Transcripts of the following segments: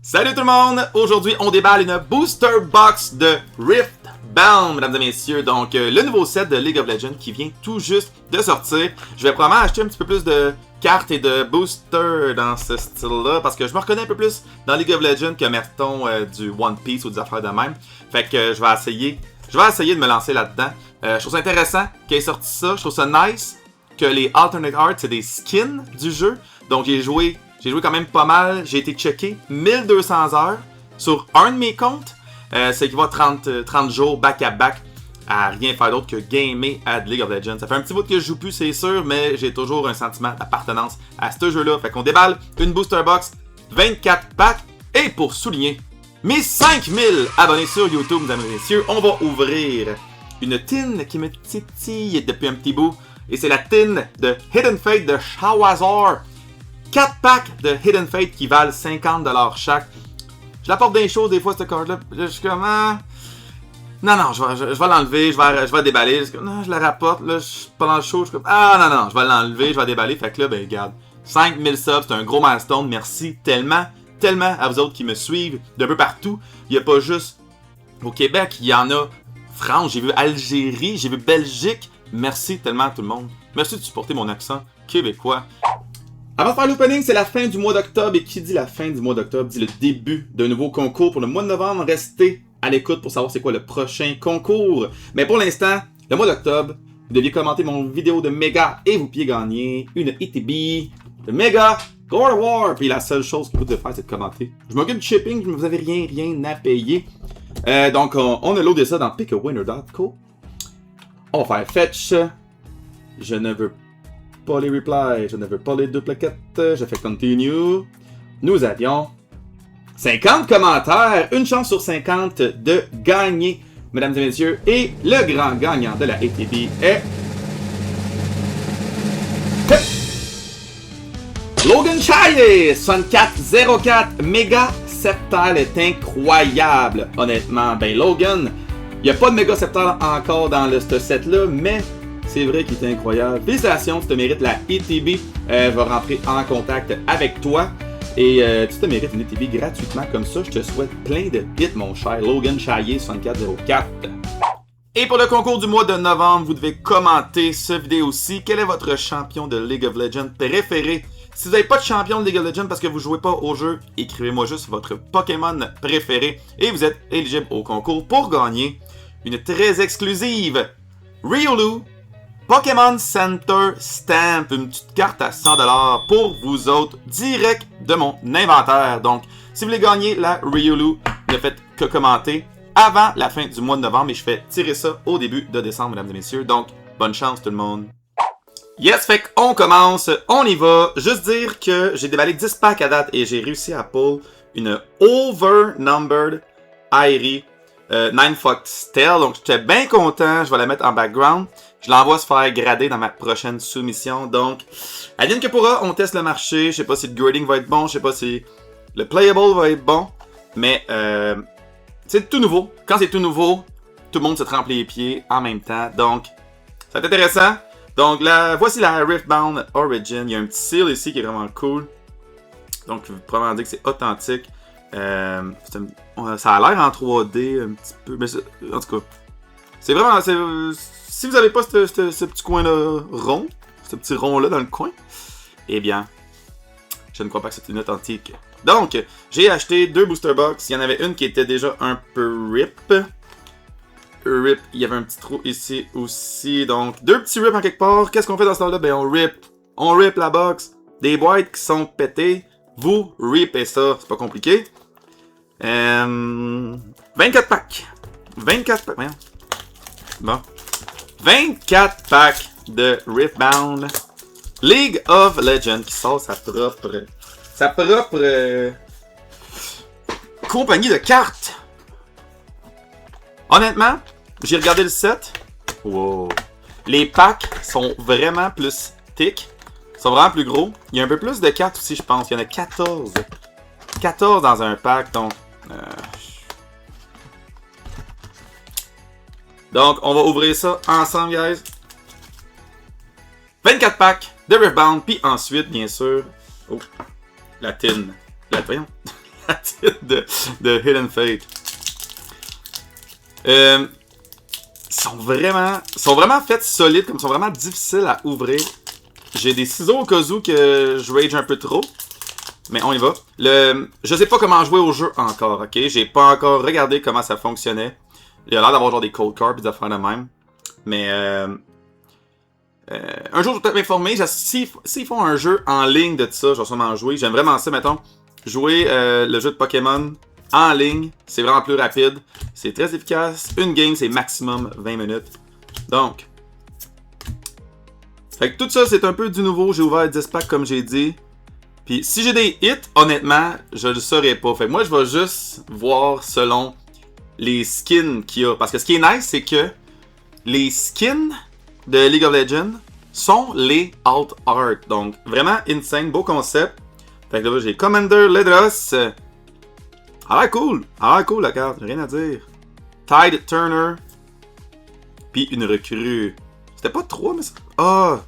Salut tout le monde! Aujourd'hui, on déballe une booster box de Riftbound, mesdames et messieurs. Donc, le nouveau set de League of Legends qui vient tout juste de sortir. Je vais probablement acheter un petit peu plus de cartes et de boosters dans ce style-là parce que je me reconnais un peu plus dans League of Legends que, mettons, du One Piece ou des affaires de même. Fait que je vais essayer de me lancer là-dedans. Je trouve ça intéressant qu'il ait sorti ça. Je trouve ça nice que les Alternate Art, c'est des skins du jeu. Donc, j'ai joué quand même pas mal. J'ai été checké 1200 heures sur un de mes comptes. C'est qui va 30 jours back-à-back à rien faire d'autre que gamer à League of Legends. Ça fait un petit bout que je joue plus, c'est sûr, mais j'ai toujours un sentiment d'appartenance à ce jeu-là. Fait qu'on déballe une booster box, 24 packs. Et pour souligner mes 5000 abonnés sur YouTube, mesdames et messieurs, on va ouvrir une tin qui me titille depuis un petit bout. Et c'est la tin de Hidden Fate de Shawazar. 4 packs de Hidden Fate qui valent 50$ chaque. Je l'apporte des choses des fois, cette carte-là. Je suis comme... Non, je vais l'enlever, je vais déballer. Non, je la rapporte, là, je suis pas dans le show. Je suis comme... Non, je vais l'enlever, je vais déballer. Fait que là, ben, regarde. 5000 subs, c'est un gros milestone. Merci tellement à vous autres qui me suivent d'un peu partout. Il n'y a pas juste au Québec, il y en a France, j'ai vu Algérie, j'ai vu Belgique. Merci tellement à tout le monde. Merci de supporter mon accent québécois. Avant de faire l'opening, c'est la fin du mois d'octobre. Et qui dit la fin du mois d'octobre dit le début d'un nouveau concours pour le mois de novembre. Restez à l'écoute pour savoir c'est quoi le prochain concours. Mais pour l'instant, le mois d'octobre, vous deviez commenter mon vidéo de Mega et vous pouviez gagner une ETB de Mega God of War. Puis la seule chose que vous devez faire, c'est de commenter. Je m'occupe du shipping, vous n'avez rien à payer. Donc, on a loadé ça dans pickawinner.co. On va faire fetch. Je ne veux pas les replies, je ne veux pas les duplicates, je fais continue. Nous avions 50 commentaires, une chance sur 50 de gagner, mesdames et messieurs. Et le grand gagnant de la ATB est... Logan Chaye, 6404, méga septal est incroyable. Honnêtement, ben Logan, il n'y a pas de méga septal encore dans ce set-là, mais... c'est vrai qu'il est incroyable. Félicitations, tu te mérites la ETB. Va rentrer en contact avec toi. Et tu te mérites une ETB gratuitement comme ça. Je te souhaite plein de hits, mon cher Logan Chaillé 6404. Et pour le concours du mois de novembre, vous devez commenter cette vidéo aussi. Quel est votre champion de League of Legends préféré? Si vous n'avez pas de champion de League of Legends parce que vous ne jouez pas au jeu, écrivez-moi juste votre Pokémon préféré. Et vous êtes éligible au concours pour gagner une très exclusive Riolu Pokémon Center Stamp, une petite carte à 100$ pour vous autres, direct de mon inventaire. Donc, si vous voulez gagner la Riolu, ne faites que commenter avant la fin du mois de novembre et je fais tirer ça au début de décembre, mesdames et messieurs. Donc, bonne chance tout le monde. Yes, fait qu'on commence, on y va. Juste dire que j'ai déballé 10 packs à date et j'ai réussi à pull une Overnumbered Aerie 9 Foxtail. Donc, j'étais bien content, je vais la mettre en background. Je l'envoie se faire grader dans ma prochaine soumission. Donc, advienne que pourra, on teste le marché. Je sais pas si le grading va être bon. Je sais pas si le playable va être bon. Mais, c'est tout nouveau. Quand c'est tout nouveau, tout le monde se trempe les pieds en même temps. Donc, ça va être intéressant. Donc, voici la Riftbound Origin. Il y a un petit seal ici qui est vraiment cool. Donc, je vais probablement dire que c'est authentique. Ça a l'air en 3D un petit peu. Mais en tout cas, c'est vraiment... si vous n'avez pas ce petit coin-là rond, ce petit rond-là dans le coin, eh bien, je ne crois pas que c'est une authentique. Donc, j'ai acheté 2 booster box. Il y en avait une qui était déjà un peu rip. Il y avait un petit trou ici aussi. Donc, 2 petits rips en quelque part. Qu'est-ce qu'on fait dans ce temps-là? Ben, on rip la box. Des boîtes qui sont pétées. Vous ripez ça. C'est pas compliqué. 24 packs. 24 packs. Bon. 24 packs de Riftbound League of Legends qui sort sa propre compagnie de cartes. Honnêtement, j'ai regardé le set. Wow. Les packs sont vraiment plus thick. Sont vraiment plus gros. Il y a un peu plus de cartes aussi, je pense. Il y en a 14. 14 dans un pack, donc... Donc, on va ouvrir ça ensemble, guys. 24 packs de Riftbound, puis ensuite, bien sûr... Oh, la tin. Voyons. de Hidden Fate. Sont vraiment faits solides, comme sont vraiment difficiles à ouvrir. J'ai des ciseaux au cas où que je rage un peu trop. Mais on y va. Je sais pas comment jouer au jeu encore, ok? J'ai pas encore regardé comment ça fonctionnait. Il a l'air d'avoir genre des cold cards et des affaires de même. Mais un jour je vais peut-être m'informer. S'ils font un jeu en ligne de ça, je vais sûrement jouer. J'aime vraiment ça, mettons. Jouer le jeu de Pokémon en ligne. C'est vraiment plus rapide. C'est très efficace. Une game, c'est maximum 20 minutes. Donc. Fait que tout ça, c'est un peu du nouveau. J'ai ouvert 10 packs comme j'ai dit. Puis si j'ai des hits, honnêtement, je le saurais pas. Fait que moi, je vais juste voir selon les skins qu'il y a. Parce que ce qui est nice, c'est que les skins de League of Legends sont les alt art. Donc, vraiment insane, beau concept. Fait que là, j'ai Commander Ledros. Ah cool! Ah cool la carte, rien à dire. Tide Turner. Puis une recrue. C'était pas 3, mais ça. Ah!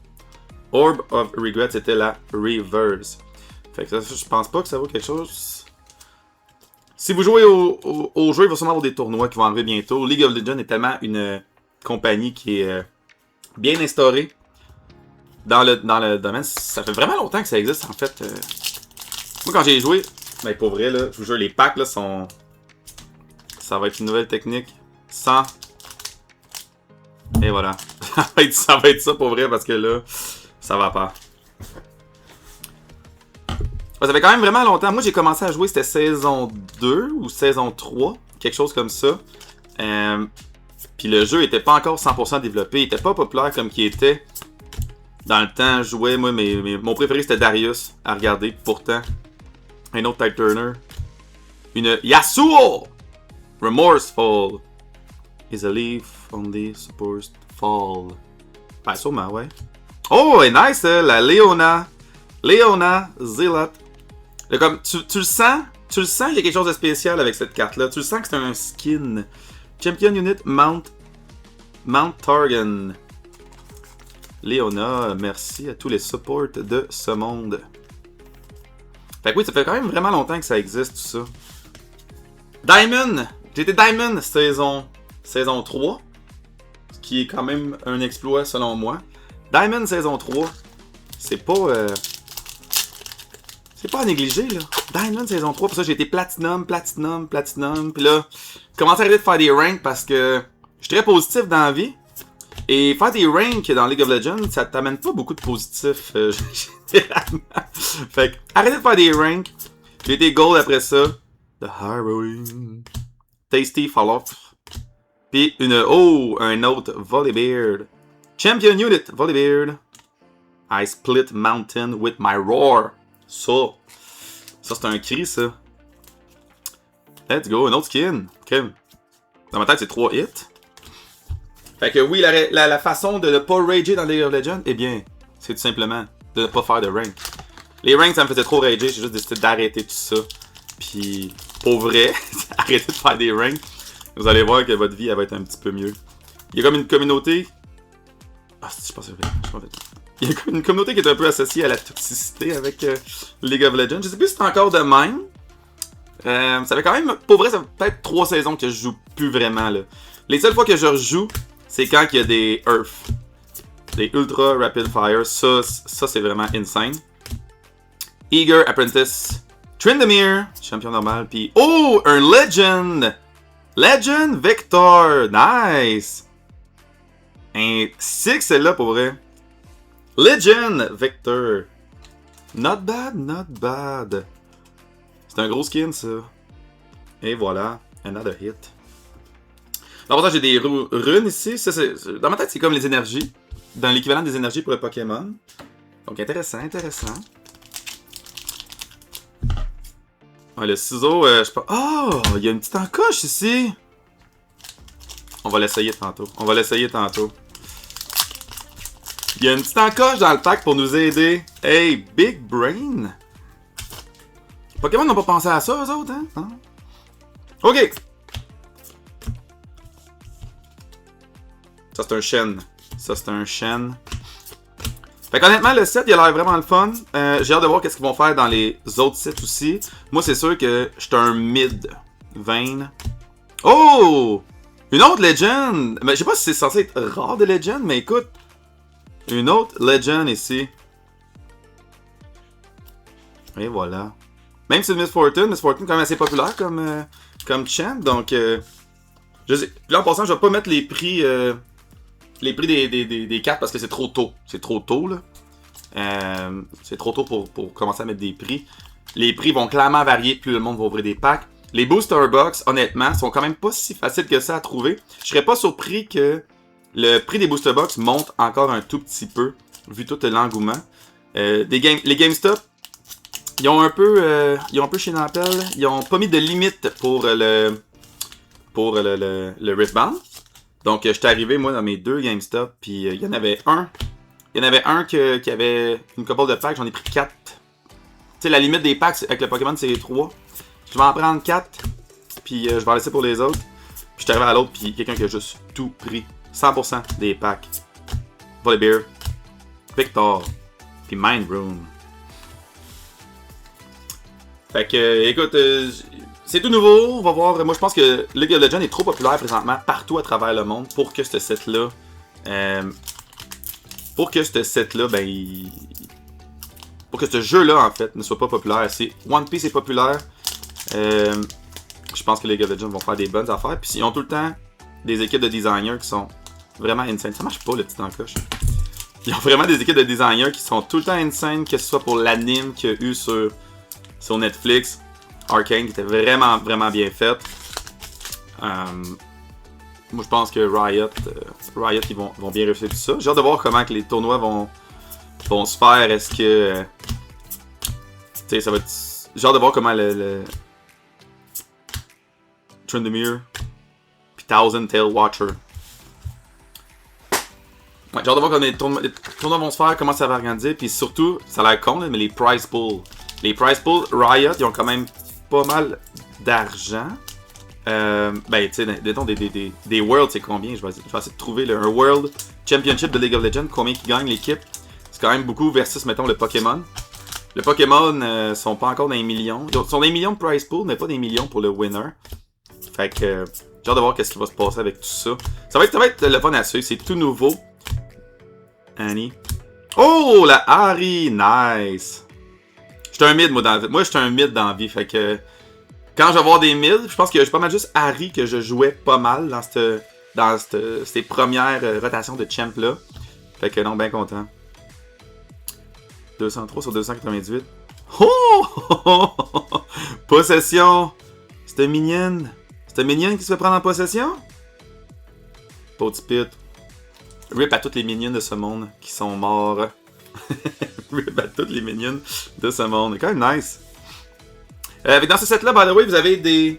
Orb of Regret, c'était la reverse. Fait que ça, je pense pas que ça vaut quelque chose. Si vous jouez au jeu, il va sûrement avoir des tournois qui vont arriver bientôt. League of Legends est tellement une compagnie qui est bien instaurée dans le domaine. Ça fait vraiment longtemps que ça existe en fait. Moi quand j'ai joué, ben pour vrai là, je vous jure les packs là sont. Ça va être une nouvelle technique. 100. Et voilà. ça va être ça pour vrai parce que là, ça va pas. Ça fait quand même vraiment longtemps. Moi, j'ai commencé à jouer, c'était saison 2 ou saison 3, quelque chose comme ça. Puis le jeu était pas encore 100% développé, il était pas populaire comme qu'il était dans le temps. Je jouais, moi, mon préféré c'était Darius à regarder. Pourtant, un autre Tide Turner. Une Yasuo! Remorseful. Is a leaf only supposed to fall. Ben, sûrement, ouais. Oh, et nice, la Leona. Leona Zealot. Comme, tu le sens, il y a quelque chose de spécial avec cette carte-là. Tu le sens que c'est un skin. Champion Unit Mount Targan. Leona, merci à tous les supports de ce monde. Fait que oui, ça fait quand même vraiment longtemps que ça existe, tout ça. Diamond! J'ai été Diamond saison 3. Ce qui est quand même un exploit selon moi. Diamond saison 3, c'est pas... c'est pas à négliger, là. Diamond saison 3, pour ça j'ai été Platinum. Puis là, j'ai commencé à arrêter de faire des ranks parce que je suis très positif dans la vie. Et faire des ranks dans League of Legends, ça t'amène pas beaucoup de positif, généralement. Fait que, arrêtez de faire des ranks. J'ai été gold après ça. The Harrowing. Tasty Fall Off. Puis un autre Volibeard. Champion Unit Volibeard. I split mountain with my roar. Ça c'est un cri, ça. Let's go, un autre skin. Okay. Dans ma tête, c'est 3 hits. Fait que oui, la façon de ne pas rager dans League of Legends, eh bien, c'est tout simplement de ne pas faire de rank. Les ranks, ça me faisait trop rager, j'ai juste décidé d'arrêter tout ça. Puis, pour vrai, arrêtez de faire des ranks. Vous allez voir que votre vie, elle va être un petit peu mieux. Il y a comme une communauté... Ah, je pense que c'est vrai. Il y a comme une communauté qui est un peu associée à la toxicité avec League of Legends. Je sais plus si c'est encore de même. Ça fait quand même... Pour vrai, ça fait peut-être 3 saisons que je joue plus vraiment, là. Les seules fois que je rejoue, c'est quand il y a des Earth. Des Ultra Rapid Fire. Ça c'est vraiment insane. Eager Apprentice. Tryndamere. Champion normal. Puis... Oh! Un Legend! Legend Victor! Nice! Un 6 celle-là pour vrai. Legend Victor. Not bad, not bad. C'est un gros skin ça. Et voilà. Another hit. Dans ça, j'ai des runes ici. Ça, dans ma tête, c'est comme les énergies. Dans l'équivalent des énergies pour le Pokémon. Donc intéressant. Ouais, le ciseau, je sais pas. Oh! Il y a une petite encoche ici! On va l'essayer tantôt. Il y a une petite encoche dans le pack pour nous aider. Hey, Big Brain! Pokémon n'ont pas pensé à ça, eux autres, hein? Non? Ok! Ça, c'est un chêne. Fait qu'honnêtement, le set, il a l'air vraiment le fun. J'ai hâte de voir qu'est-ce qu'ils vont faire dans les autres sets aussi. Moi, c'est sûr que je suis un mid Vayne. Oh! Une autre Legend! Mais je sais pas si c'est censé être rare de Legend, mais écoute. Une autre Legend ici. Et voilà. Même si c'est Miss Fortune quand même assez populaire comme champ, donc... je sais. Puis là, en passant, je vais pas mettre les prix des cartes parce que c'est trop tôt. C'est trop tôt, là. C'est trop tôt pour commencer à mettre des prix. Les prix vont clairement varier plus le monde va ouvrir des packs. Les booster box, honnêtement, sont quand même pas si faciles que ça à trouver. Je serais pas surpris que le prix des booster box monte encore un tout petit peu, vu tout l'engouement. Les GameStop, ils ont un peu chié dans la pelle. Ils ont pas mis de limite pour le Riftbound. Donc, j'étais arrivé, moi, dans mes 2 GameStop, puis il y en avait un. Il y en avait un qui avait une couple de packs, j'en ai pris 4. Tu sais, la limite des packs avec le Pokémon, c'est 3. Je vais en prendre 4, puis je vais en laisser pour les autres. Puis je suis arrivé à l'autre, puis quelqu'un qui a juste tout pris. 100% des packs. Volibear, Victor, puis Mind Room. Fait que, écoute, c'est tout nouveau, on va voir. Moi, je pense que League of Legends est trop populaire présentement partout à travers le monde pour que ce set-là... pour que ce jeu-là, en fait, ne soit pas populaire. One Piece est populaire. Je pense que les League of Legends vont faire des bonnes affaires. Puis ils ont tout le temps des équipes de designers qui sont vraiment insane. Ça marche pas, le petit encoche. Ils ont vraiment des équipes de designers qui sont tout le temps insane, que ce soit pour l'anime qu'il y a eu sur Netflix. Arcane, qui était vraiment, vraiment bien fait. Moi, je pense que Riot ils vont bien réussir tout ça. J'ai hâte de voir comment que les tournois vont se faire. Est-ce que... tu sais, ça va être... J'ai hâte de voir comment le Tryndamere puis Thousand Tail Watcher. Ouais, j'ai hâte de voir comment les tournois vont se faire, comment ça va organiser. Puis surtout, ça a l'air con, là, mais les prize pools. Les prize pools, Riot, ils ont quand même pas mal d'argent. Ben, tu sais, mettons des Worlds, c'est combien? Je vais essayer de trouver un World Championship de League of Legends, combien qui gagne l'équipe. C'est quand même beaucoup versus, mettons, le Pokémon. Le Pokémon sont pas encore dans les millions. Ils sont dans les millions de prize pool, mais pas des millions pour le winner. Fait que j'ai hâte de voir qu'est-ce qui va se passer avec tout ça. Ça va être le fun à suivre, c'est tout nouveau. Annie. Oh, la Harry, nice. J'étais un mid, moi, j'étais un mid dans la vie, fait que... Quand je vais avoir des mids, je pense que j'ai pas mal juste Harry que je jouais pas mal dans ces premières rotations de champ là. Fait que non, bien content. 203 sur 298. Oh! Possession! C'était mignonne. C'était mignonne qui se fait prendre en possession? Petit pit. Rip à toutes les mignonnes de ce monde qui sont morts. Rip à toutes les mignonnes de ce monde. C'est quand même nice. Dans ce set-là, by the way, vous avez des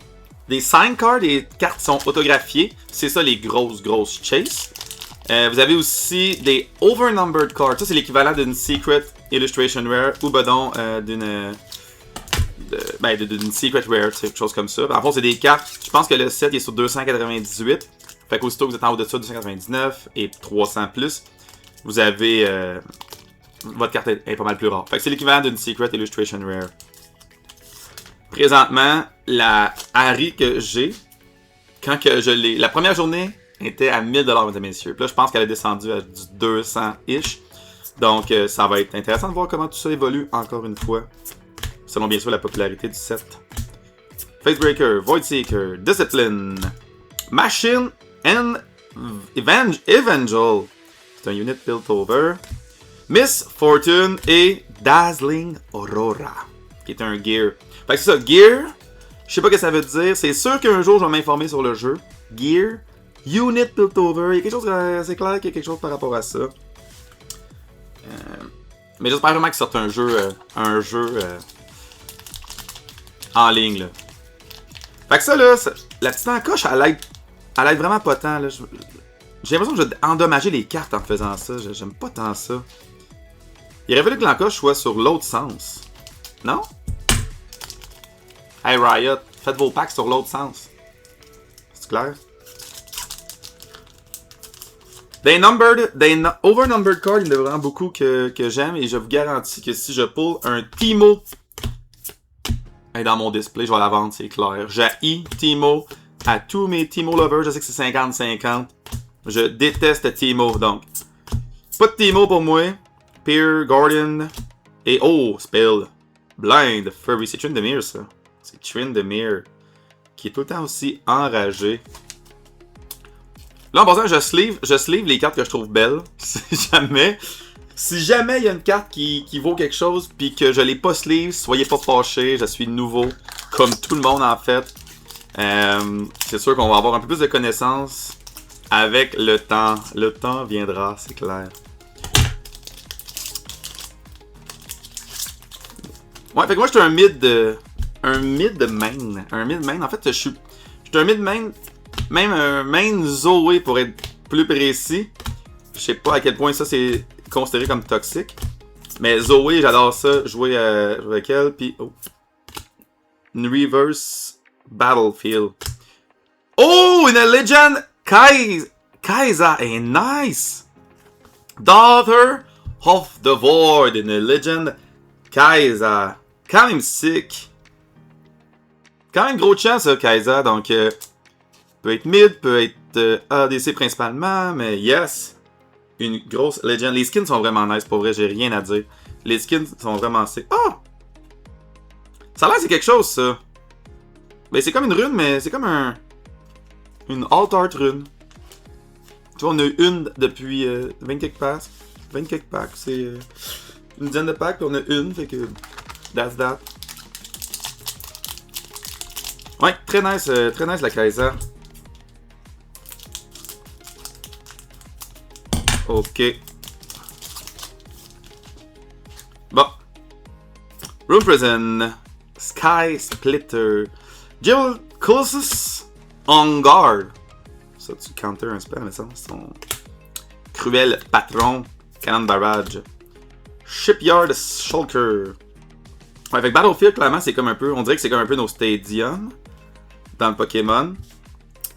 sign cards, des cartes qui sont autographiées. C'est ça, les grosses chase. Vous avez aussi des overnumbered cards. Ça, c'est l'équivalent d'une Secret Illustration Rare ou d'une Secret Rare, quelque chose comme ça. En fond, c'est des cartes. Je pense que le set est sur 298. Fait qu'aussitôt que vous êtes en haut de ça, 299 et 300 plus, vous avez... votre carte est pas mal plus rare. Fait que c'est l'équivalent d'une Secret Illustration Rare. Présentement, la Harry que j'ai, quand que je l'ai... La première journée était à 1000$, mesdames et messieurs. Puis là, je pense qu'elle est descendue à du 200-ish. Donc, ça va être intéressant de voir comment tout ça évolue encore une fois. Selon bien sûr la popularité du set. Facebreaker, Voidseeker, Discipline, Machine and Evangel. C'est un unit built over. Miss Fortune et Dazzling Aurora, qui est un gear. Fait que c'est ça, gear, je sais pas ce que ça veut dire. C'est sûr qu'un jour je vais m'informer sur le jeu. Gear, unit built over. Il y a quelque chose, c'est clair qu'il y a quelque chose par rapport à ça. Mais j'espère vraiment qu'il sorte un jeu en ligne, là. Fait que ça, là, la petite encoche, elle aide vraiment pas tant, là. J'ai l'impression que je vais endommager les cartes en faisant ça. J'aime pas tant ça. Il aurait fallu que l'encoche soit sur l'autre sens. Non? Hey Riot, faites vos packs sur l'autre sens. C'est clair? Overnumbered card, il y en a vraiment beaucoup que j'aime et je vous garantis que si je pull un Teemo dans mon display, je vais la vendre, c'est clair. J'haïs Teemo à tous mes Teemo lovers, je sais que c'est 50-50. Je déteste Teemo, donc pas de Teemo pour moi. Peer, Guardian et Spell. Blind, Furby, c'est Tryndamere ça. C'est Tryndamere qui est tout le temps aussi enragé. Là, en passant, je sleeve les cartes que je trouve belles. Si jamais il y a une carte qui vaut quelque chose puis que je l'ai pas sleeve, soyez pas fâchés, je suis nouveau, comme tout le monde en fait. C'est sûr qu'on va avoir un peu plus de connaissances avec le temps. Le temps viendra, c'est clair. Ouais, fait que moi, je suis un mid main. Un mid main. En fait, je suis un mid main. Même un main Zoé pour être plus précis. Je sais pas à quel point ça c'est considéré comme toxique. Mais Zoé, j'adore ça. Jouer avec elle. Puis, une reverse battlefield. Oh, une legend Kai'Sa est nice. Daughter of the Void. Une legend Kai'Sa. Quand même sick. Quand même gros chance, ça, Kai'Sa. Donc, peut être mid, peut être ADC principalement, mais yes! Une grosse legend. Les skins sont vraiment nice, pour vrai, j'ai rien à dire. Les skins sont vraiment sick. Oh! Ça a l'air c'est quelque chose, ça. Ben, c'est comme une rune, mais c'est comme une alt art rune. Tu vois, on a eu une depuis 20 quelques packs. 20 quelques packs, c'est une dizaine de packs, puis on a une, fait que that's that. Ouais, très nice la Kai'Sa. Ok. Bon. Room Prison. Sky Splitter. Jill Colossus. On Guard. Ça, tu counter un spell, mais ça, c'est son cruel patron. Cannon Barrage. Shipyard Shulker. Ouais, avec Battlefield, clairement, c'est comme un peu. On dirait que c'est comme un peu nos stadiums dans le Pokémon.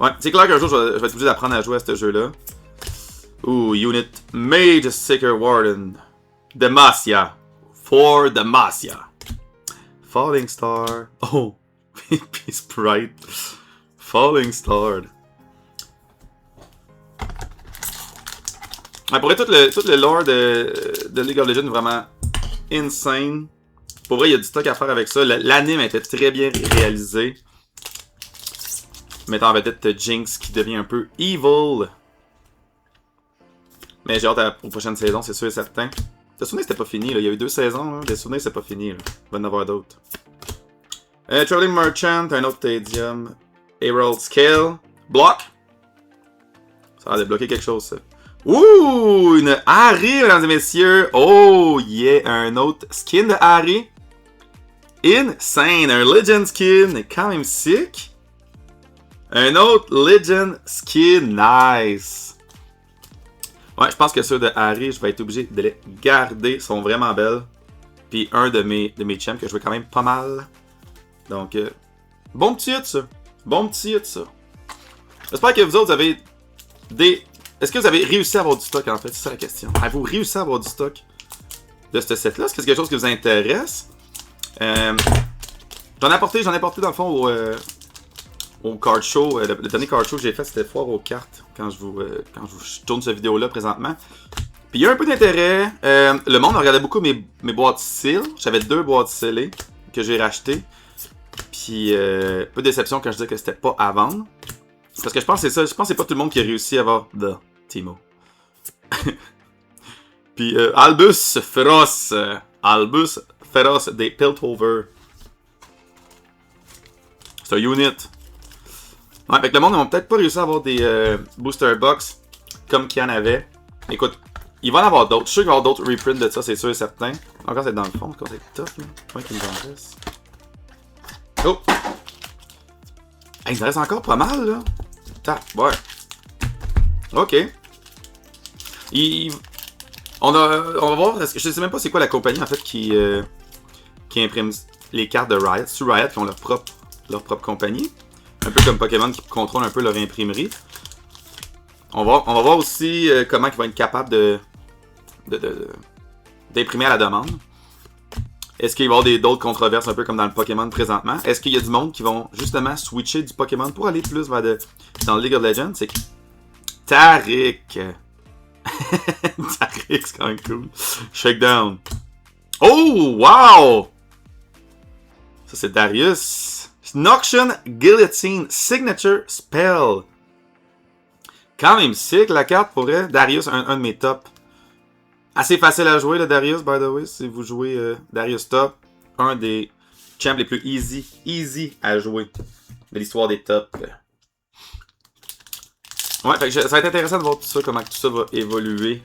Ouais, c'est clair qu'un jour, je vais être obligé d'apprendre à jouer à ce jeu-là. Ooh, unit Mage Seeker Warden. Demacia. For Demacia. Falling Star. Oh, puis Sprite. Falling Star. Ouais, pour vrai, tout le lore de League of Legends est vraiment insane. Pour vrai, il y a du stock à faire avec ça. L'anime était très bien réalisé. Mettant en vedette Jinx qui devient un peu evil. Mais j'ai hâte aux prochaines saisons, c'est sûr et certain. Te souvenir c'était pas fini, là. Il y a eu 2 saisons, là. Te souvenir c'est pas fini, là. Il va en avoir d'autres. Traveling Merchant, un autre Stadium. Herald Scale. Block. Ça a l'air de bloquer quelque chose, ça. Ouh! Une Ahri, mesdames et messieurs. Oh, yeah! Un autre skin de Ahri. Insane! Un Legend skin. Quand même sick. Un autre Legend skin. Nice! Ouais, je pense que ceux de Ahri, je vais être obligé de les garder. Ils sont vraiment belles. Puis un de mes champs que je veux quand même pas mal. Donc, bon petit hit, ça. Bon petit hit, ça. J'espère que vous autres, vous avez des... Est-ce que vous avez réussi à avoir du stock, en fait? C'est ça la question. Avez-vous réussi à avoir du stock de ce set-là? Est-ce que c'est quelque chose qui vous intéresse? J'en ai apporté dans le fond au card show. Le dernier card show que j'ai fait, c'était foire aux cartes. Quand je tourne cette vidéo-là présentement. Puis il y a un peu d'intérêt. Le monde regardait beaucoup mes boîtes seal. J'avais 2 boîtes scellées que j'ai rachetées. Puis peu de déception quand je disais que c'était pas à vendre. Parce que je pense que c'est ça. Je pense que c'est pas tout le monde qui a réussi à avoir de Teemo. Puis Albus Féroce. Albus Féroce des Piltover. C'est un unit. Ouais, avec le monde, ils vont peut-être pas réussi à avoir des booster box comme qu'il y en avait. Écoute, il va en avoir d'autres. Je suis sûr qu'il va y avoir d'autres reprints de ça, c'est sûr et certain. Encore, c'est dans le fond, c'est tough, là. Ouais, qu'il nous en reste. Oh! Hey, il me reste encore pas mal, là. Tac, ouais. Ok. On va voir, je sais même pas c'est quoi la compagnie, en fait, qui imprime les cartes de Riot. C'est Riot qui ont leur propre compagnie. Un peu comme Pokémon qui contrôle un peu leur imprimerie. On va voir aussi comment ils vont être capables d'imprimer à la demande. Est-ce qu'il va y avoir d'autres controverses un peu comme dans le Pokémon présentement? Est-ce qu'il y a du monde qui vont justement switcher du Pokémon pour aller plus vers dans League of Legends? C'est que Taric. Taric, c'est quand même cool. Shakedown. Oh, wow! Ça, c'est Darius. Noxian Guillotine Signature Spell. Quand même sick, la carte pourrait. Darius, un de mes tops. Assez facile à jouer, le Darius, by the way. Si vous jouez Darius top, un des champs les plus easy à jouer de l'histoire des tops. Ouais, fait que ça va être intéressant de voir tout ça, comment tout ça va évoluer.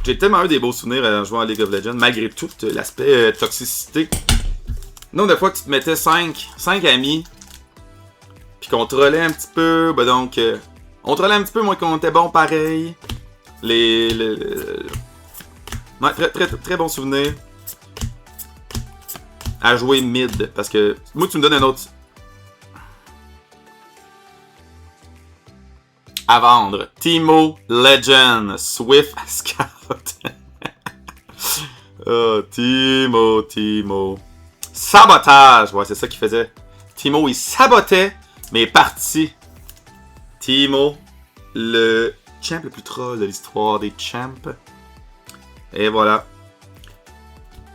J'ai tellement eu des beaux souvenirs en jouant à League of Legends, malgré tout l'aspect toxicité. Nombre de fois que tu te mettais 5 amis, puis qu'on trollait un petit peu, ben donc, on trollait un petit peu, moins qu'on était bon pareil. Ouais, très bon souvenir. À jouer mid, parce que moi tu me donnes un autre. À vendre. Teemo Legend. Swift Scout. Oh, Teemo. Sabotage. Ouais, c'est ça qu'il faisait. Teemo, il sabotait mes parties. Teemo, le champ le plus troll de l'histoire des champs. Et voilà.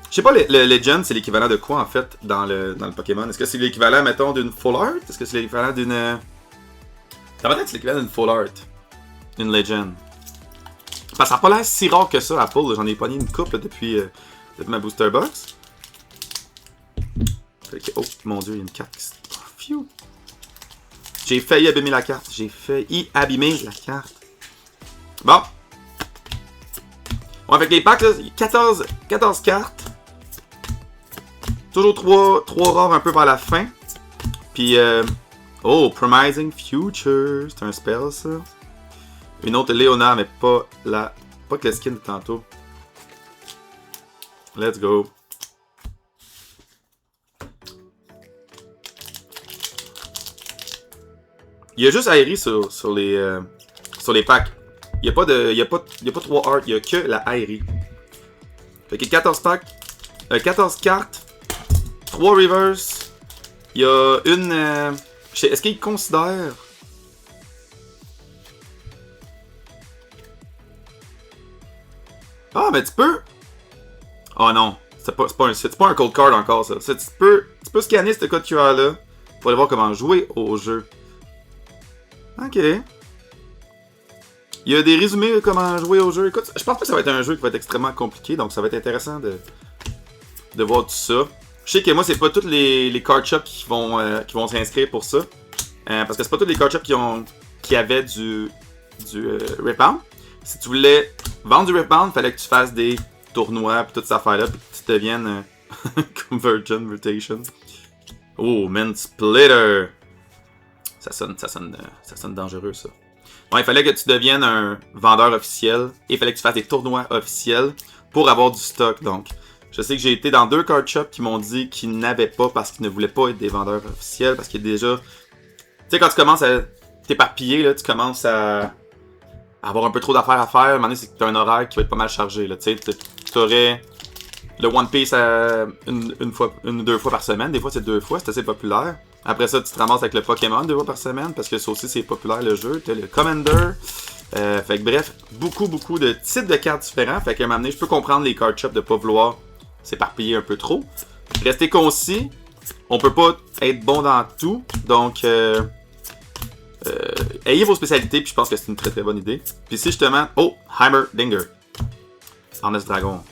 Je sais pas, le Legend, c'est l'équivalent de quoi en fait dans le Pokémon? Est-ce que c'est l'équivalent, mettons, d'une Full Art? Est-ce que c'est l'équivalent d'une. Ça va être l'équivalent d'une Full Art. Une Legend. Parce que ça n'a pas l'air si rare que ça, Apple. J'en ai pogné une couple depuis ma Booster Box. Oh mon dieu, il y a une carte qui se. Oh, phew. J'ai failli abîmer la carte. Bon. Ouais, avec les packs, là, 14 cartes. Toujours 3 rares un peu vers la fin. Puis, oh, Promising Future. C'est un spell, ça. Une autre Léonard, mais pas que le skin de tantôt. Let's go. Il y a juste Aerie sur les packs. Il n'y a pas 3 art, il n'y a que la Aerie. Fait qu'il y a 14 packs, 14 cartes, 3 reverse. Il y a une. Est-ce qu'il considère. Ah, mais tu peux. Oh non, c'est pas un cold card encore ça. Tu peux scanner ce code QR là pour aller voir comment jouer au jeu. Ok. Il y a des résumés de comment jouer au jeu. Écoute, je pense pas que ça va être un jeu qui va être extrêmement compliqué, donc ça va être intéressant de voir tout ça. Je sais que moi, c'est pas tous les card shops qui vont s'inscrire pour ça. Parce que c'est pas tous les card shops qui avaient du Rebound. Si tu voulais vendre du Rebound, il fallait que tu fasses des tournois et toutes ces affaires-là, puis que tu deviennes Convergent Rotation. Oh, Mint Splitter! Ça sonne dangereux, ça. Bon, il fallait que tu deviennes un vendeur officiel et il fallait que tu fasses des tournois officiels pour avoir du stock. Donc, je sais que j'ai été dans 2 card shops qui m'ont dit qu'ils n'avaient pas parce qu'ils ne voulaient pas être des vendeurs officiels. Parce qu'il y a déjà. Tu sais, quand tu commences à t'éparpiller, là, tu commences à avoir un peu trop d'affaires à faire. À un moment donné, c'est que tu as un horaire qui va être pas mal chargé. Tu sais, tu aurais le One Piece une ou 2 fois par semaine. Des fois, c'est 2 fois, c'est assez populaire. Après ça, tu te ramasses avec le Pokémon 2 fois par semaine parce que ça aussi, c'est populaire le jeu. Tu as le Commander. Fait que bref, beaucoup de types de cartes différents. Fait qu'à un moment donné, je peux comprendre les card shops de pas vouloir s'éparpiller un peu trop. Restez concis. On peut pas être bon dans tout. Donc, ayez vos spécialités. Puis je pense que c'est une très bonne idée. Puis ici, justement, oh, Heimerdinger. Honest Dragon.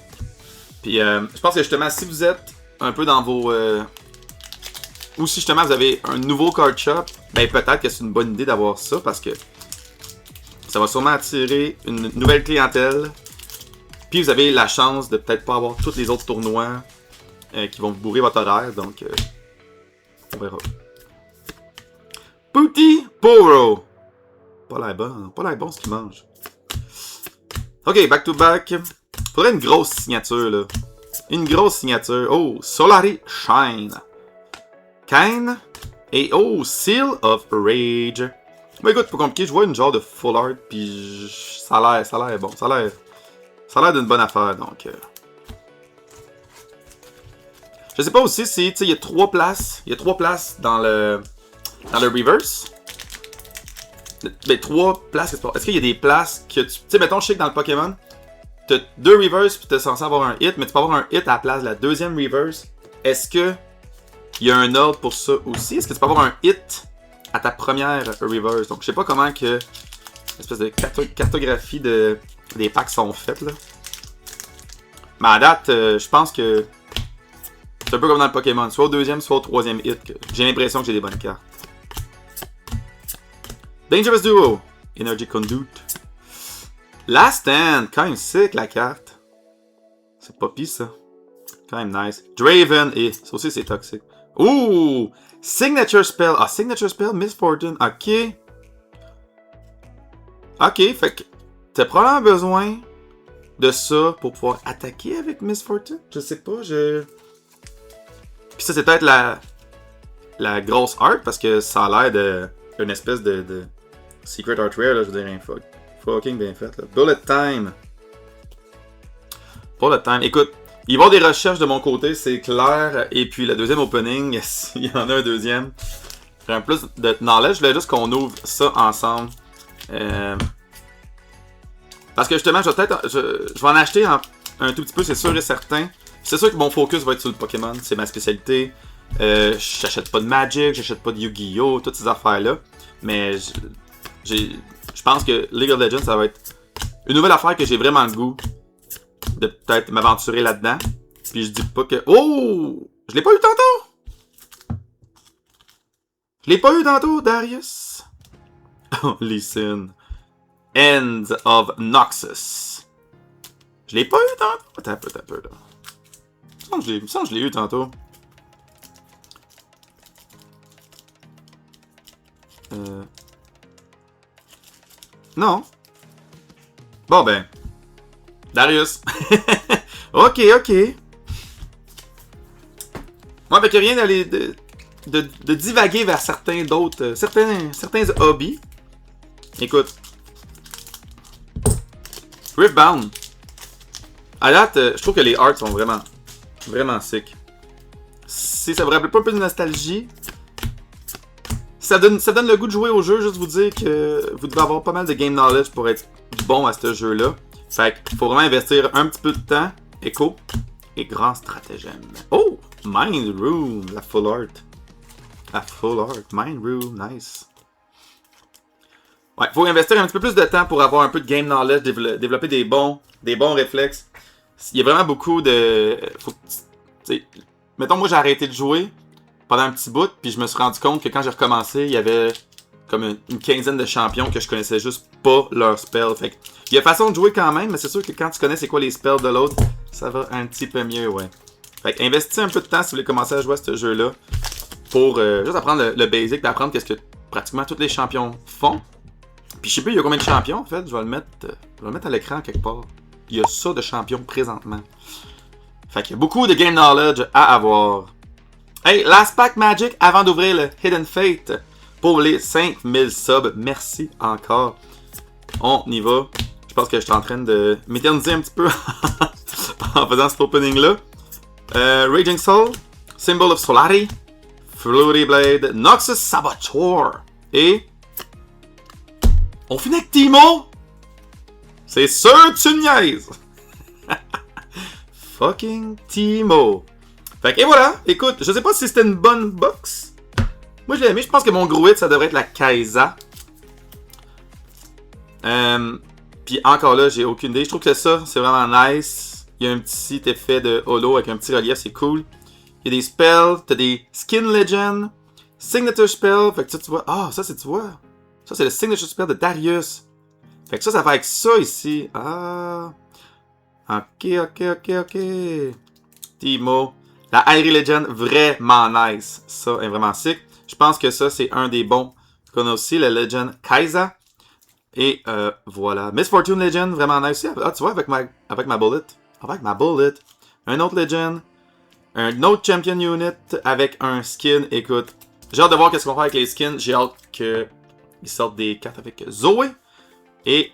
Puis je pense que justement, si vous êtes un peu dans vos. Ou si justement vous avez un nouveau card shop, ben peut-être que c'est une bonne idée d'avoir ça parce que ça va sûrement attirer une nouvelle clientèle. Puis vous avez la chance de peut-être pas avoir tous les autres tournois qui vont vous bourrer votre horaire. Donc, on verra. Pooty Poro. Pas l'air bon ce qu'il mange. Ok, back to back. Faudrait une grosse signature là. Une grosse signature. Oh, Solari Shine. Kine. Et oh, Seal of Rage. Bon, écoute, pas compliqué, je vois une genre de full art, puis ça a l'air bon. Ça a l'air d'une bonne affaire, donc... Je sais pas aussi si, tu sais, il y a 3 places. Il y a 3 places dans le reverse. Ben, 3 places. Est-ce qu'il y a des places que tu... Tu sais, mettons, je sais que dans le Pokémon, t'as 2 reverse, puis t'es censé avoir un hit, mais tu peux avoir un hit à la place de la deuxième reverse. Est-ce que il y a un ordre pour ça aussi? Est-ce que tu peux avoir un hit à ta première reverse? Donc, je sais pas comment que... L'espèce de cartographie des packs sont faites, là. Mais à date, je pense que... C'est un peu comme dans le Pokémon, soit au deuxième, soit au troisième hit. J'ai l'impression que j'ai des bonnes cartes. Dangerous Duo. Energy Conduit. Last Stand. Quand même sick la carte. C'est pas pis ça. Quand même nice. Draven. Et ça aussi c'est toxique. Ouh. Signature Spell. Ah, Signature Spell. Miss Fortune. Ok. Ok. Fait que t'as probablement besoin de ça pour pouvoir attaquer avec Miss Fortune. Je sais pas. Puis ça, c'est peut-être la grosse art parce que ça a l'air d'une espèce de Secret Art Rare, là, je veux dire, fucking bien fait. Là. Bullet Time. Bullet Time. Écoute, il va y avoir des recherches de mon côté, c'est clair. Et puis le deuxième opening, s'il y en a un deuxième, j'ai un plus de knowledge. Je voulais juste qu'on ouvre ça ensemble. Parce que justement, je vais en acheter un tout petit peu, c'est sûr et certain. C'est sûr que mon focus va être sur le Pokémon, c'est ma spécialité. J'achète pas de Magic, j'achète pas de Yu-Gi-Oh, toutes ces affaires-là. Mais je pense que League of Legends, ça va être une nouvelle affaire que j'ai vraiment le goût de peut-être m'aventurer là-dedans. Puis je dis pas que... Oh! Je l'ai pas eu tantôt! Je l'ai pas eu tantôt, Darius. Oh, listen. End of Noxus. Je l'ai pas eu tantôt. Attends un peu, là. Il me semble que je l'ai eu tantôt. Non. Bon ben. Darius. Ok. Ouais, ben que rien d'aller de divaguer vers certains d'autres. Certains hobbies. Écoute. Riftbound. À date, je trouve que les arts sont vraiment sick. Si ça vous rappelle pas un peu de nostalgie, ça donne le goût de jouer au jeu, juste vous dire que vous devez avoir pas mal de game knowledge pour être bon à ce jeu-là. Fait qu'il faut vraiment investir un petit peu de temps, écho, et grand stratagème. Oh! Mind Room, la full art. La full art, Mind Room, nice. Ouais, faut investir un petit peu plus de temps pour avoir un peu de game knowledge, développer des bons réflexes. Il y a vraiment beaucoup de... Mettons, moi, j'ai arrêté de jouer pendant un petit bout, puis je me suis rendu compte que quand j'ai recommencé, il y avait comme une quinzaine de champions que je connaissais juste pas leurs spells. Fait il y a façon de jouer quand même, mais c'est sûr que quand tu connais c'est quoi les spells de l'autre, ça va un petit peu mieux, ouais. Fait que investis un peu de temps si vous voulez commencer à jouer à ce jeu-là, pour juste apprendre le basic, puis apprendre qu'est-ce que pratiquement tous les champions font. Puis je sais plus, il y a combien de champions, en fait, je vais le mettre à l'écran quelque part. Il y a ça de champions présentement. Fait qu'il y a beaucoup de game knowledge à avoir. Hey, last pack Magic avant d'ouvrir le Hidden Fate pour les 5000 subs. Merci encore. On y va. Je pense que je suis en train de m'éterniser un petit peu en faisant cet opening-là. Raging Soul, Symbol of Solari, Flurry Blade, Noxus Saboteur. Et... on finit avec Teemo! C'est sûr que tu me niaises! Fucking Teemo! Fait que, et voilà! Écoute, je sais pas si c'était une bonne box. Moi, je l'ai aimé. Je pense que mon gros hit, ça devrait être la Kai'Sa. Puis encore là, j'ai aucune idée. Je trouve que ça, c'est vraiment nice. Il y a un petit effet de holo avec un petit relief, c'est cool. Il y a des spells, t'as des Skin Legend, Signature Spell. Fait que ça, tu vois. Ah, ça, c'est, tu vois. Ça, c'est le Signature Spell de Darius. Fait que ça fait avec ça ici. Ah. Ok. Teemo. La Airy Legend, vraiment nice. Ça est vraiment sick. Je pense que ça, c'est un des bons qu'on a aussi, la Legend Kai'Sa. Et voilà. Miss Fortune Legend, vraiment nice aussi. Ah, tu vois, avec ma bullet. Avec ma bullet. Un autre Legend. Un autre Champion Unit avec un skin. Écoute, j'ai hâte de voir qu'est-ce qu'on fait avec les skins. J'ai hâte que Ils sortent des cartes avec Zoé. Et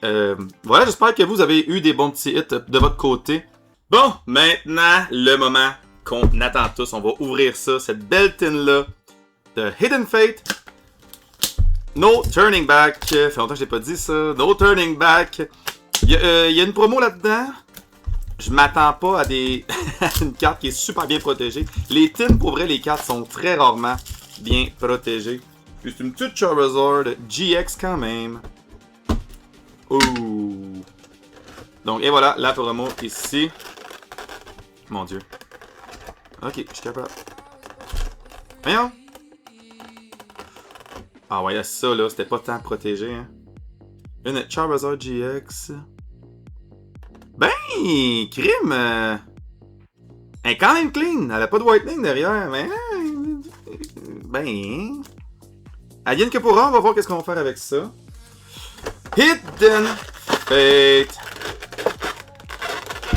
voilà, j'espère que vous avez eu des bons petits hits de votre côté. Bon, maintenant, le moment qu'on attend tous. On va ouvrir ça, cette belle tin-là de Hidden Fate. No turning back. Ça fait longtemps que je l'ai pas dit ça. No turning back. Il y a une promo là-dedans. Je m'attends pas à une carte qui est super bien protégée. Les tins, pour vrai, les cartes sont très rarement bien protégées. Puis c'est une petite Charizard GX quand même. Ouh. Donc, et voilà, la promo ici. Mon Dieu. Ok, je suis capable. Voyons. Ah ouais, ça là, c'était pas tant protégé, hein. Une Charizard GX. Ben, crime! Elle est quand même clean. Elle a pas de whitening derrière, mais... Ben... Advienne que pourra, on va voir qu'est-ce qu'on va faire avec ça. Hidden Fate.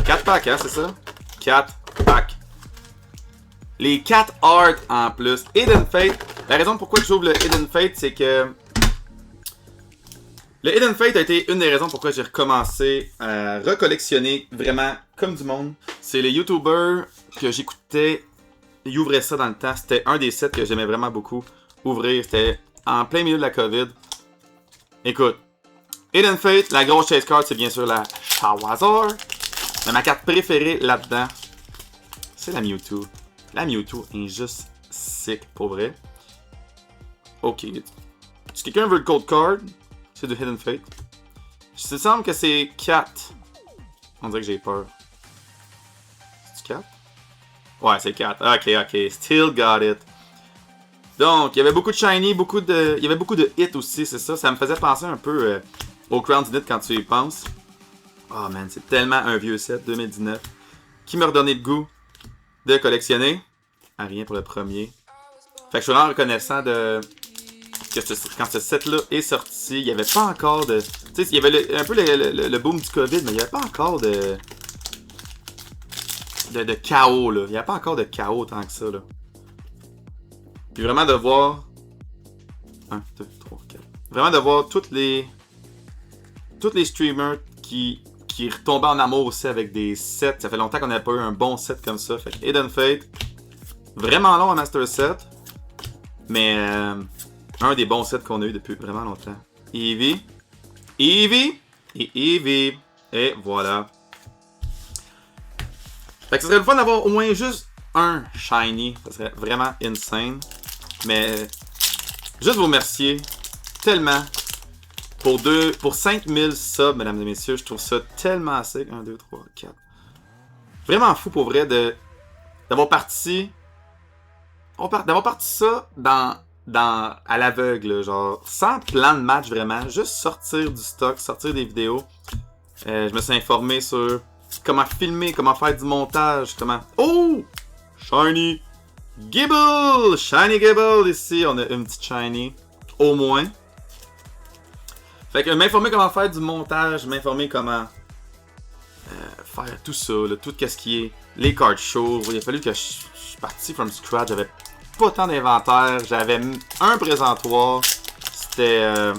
4 packs, hein, c'est ça? 4 packs. Les 4 art en plus. Hidden Fate. La raison pourquoi j'ouvre le Hidden Fate, c'est que... Le Hidden Fate a été une des raisons pourquoi j'ai recommencé à recollectionner vraiment comme du monde. C'est les YouTubers que j'écoutais, ils ouvraient ça dans le temps. C'était un des sets que j'aimais vraiment beaucoup ouvrir. C'était en plein milieu de la COVID. Écoute, Hidden Fate, la grosse chase card, c'est bien sûr la Charizard. Mais ma carte préférée là-dedans, c'est la Mewtwo. La Mewtwo est juste sick, pour vrai. Ok. Si quelqu'un veut le code card, c'est du Hidden Fate. Il me semble que c'est 4. On dirait que j'ai peur. C'est 4? Ouais, c'est 4. Ok. Still got it. Donc, il y avait beaucoup de shiny, il y avait beaucoup de hits aussi, c'est ça. Ça me faisait penser un peu au Crown Unit quand tu y penses. Oh man, c'est tellement un vieux set, 2019. Qui m'a redonné le goût de collectionner. Ah, rien pour le premier. Fait que je suis vraiment reconnaissant de... quand ce set-là est sorti, il n'y avait pas encore de... Tu sais, il y avait un peu le boom du COVID, mais il n'y avait pas encore de chaos, là. Il n'y avait pas encore de chaos tant que ça, là. Puis vraiment de voir... 1, 2, 3, 4... Vraiment de voir tous les streamers qui retombaient en amour aussi avec des sets. Ça fait longtemps qu'on n'avait pas eu un bon set comme ça. Fait que Hidden Fate, vraiment long à Master Set, mais... un des bons sets qu'on a eu depuis vraiment longtemps. Eevee. Et Eevee. Et voilà. Fait que ce serait le fun d'avoir au moins juste un shiny. Ça serait vraiment insane. Mais juste vous remercier tellement pour 5000 subs, mesdames et messieurs. Je trouve ça tellement assez. 1, 2, 3, 4. Vraiment fou pour vrai d'avoir parti ça à l'aveugle, genre sans plan de match vraiment, juste sortir du stock, sortir des vidéos. Je me suis informé sur comment filmer, comment faire du montage, comment... Oh! Shiny Gible! Shiny Gible ici, on a une petite shiny, au moins. Fait que m'informer comment faire du montage, m'informer comment faire tout ça, là, tout ce qui est les card shows. Il a fallu que je suis parti from scratch, j'avais pas tant d'inventaire, j'avais un présentoir, c'était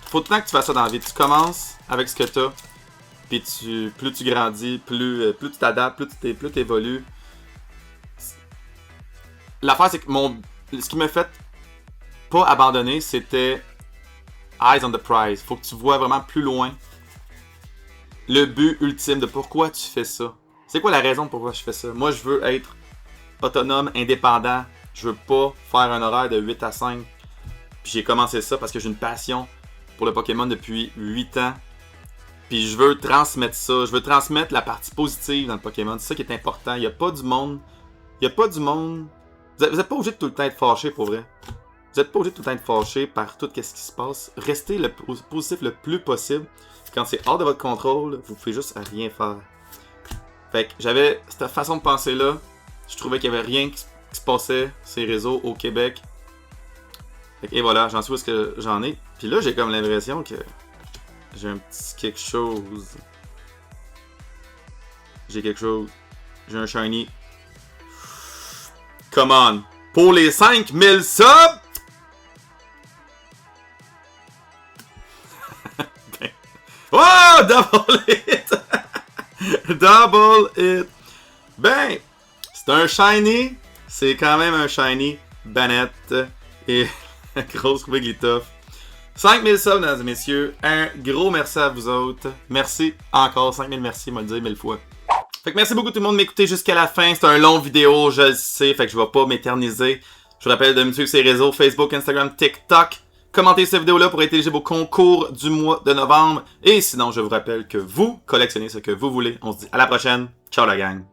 faut tout le temps que tu fasses ça dans la vie, tu commences avec ce que t'as, puis plus tu grandis, plus tu t'adaptes, plus tu évolues. L'affaire c'est que ce qui m'a fait pas abandonner, c'était eyes on the prize, faut que tu vois vraiment plus loin le but ultime de pourquoi tu fais ça. C'est quoi la raison de pourquoi je fais ça? Moi je veux être autonome, indépendant. Je veux pas faire un horaire de 8 à 5. Puis j'ai commencé ça parce que j'ai une passion pour le Pokémon depuis 8 ans. Puis je veux transmettre ça. Je veux transmettre la partie positive dans le Pokémon. C'est ça qui est important. Il n'y a pas du monde. Vous êtes pas obligé de tout le temps être fâché pour vrai. Vous êtes pas obligé de tout le temps être fâché par tout ce qui se passe. Restez le positif le plus possible. Quand c'est hors de votre contrôle, vous pouvez juste rien faire. Fait que j'avais cette façon de penser là. Je trouvais qu'il n'y avait rien qui se passait sur ces réseaux au Québec. Et voilà, j'en suis où est-ce que j'en ai. Puis là, j'ai comme l'impression que j'ai un petit quelque chose. J'ai quelque chose. J'ai un shiny. Come on. Pour les 5000 subs! Oh! Double hit! Double hit! Ben, c'est un shiny. C'est quand même un shiny. Bennett. Et grosse Wigglytuff. 5000 subs, mesdames et messieurs. Un gros merci à vous autres. Merci encore. 5000 merci, m'a le dire 1000 fois. Fait que merci beaucoup tout le monde de m'écouter jusqu'à la fin. C'est un long vidéo, je le sais. Fait que je vais pas m'éterniser. Je vous rappelle de me suivre sur les réseaux Facebook, Instagram, TikTok. Commentez cette vidéo-là pour être éligible au concours du mois de novembre. Et sinon, je vous rappelle que vous collectionnez ce que vous voulez. On se dit à la prochaine. Ciao la gang.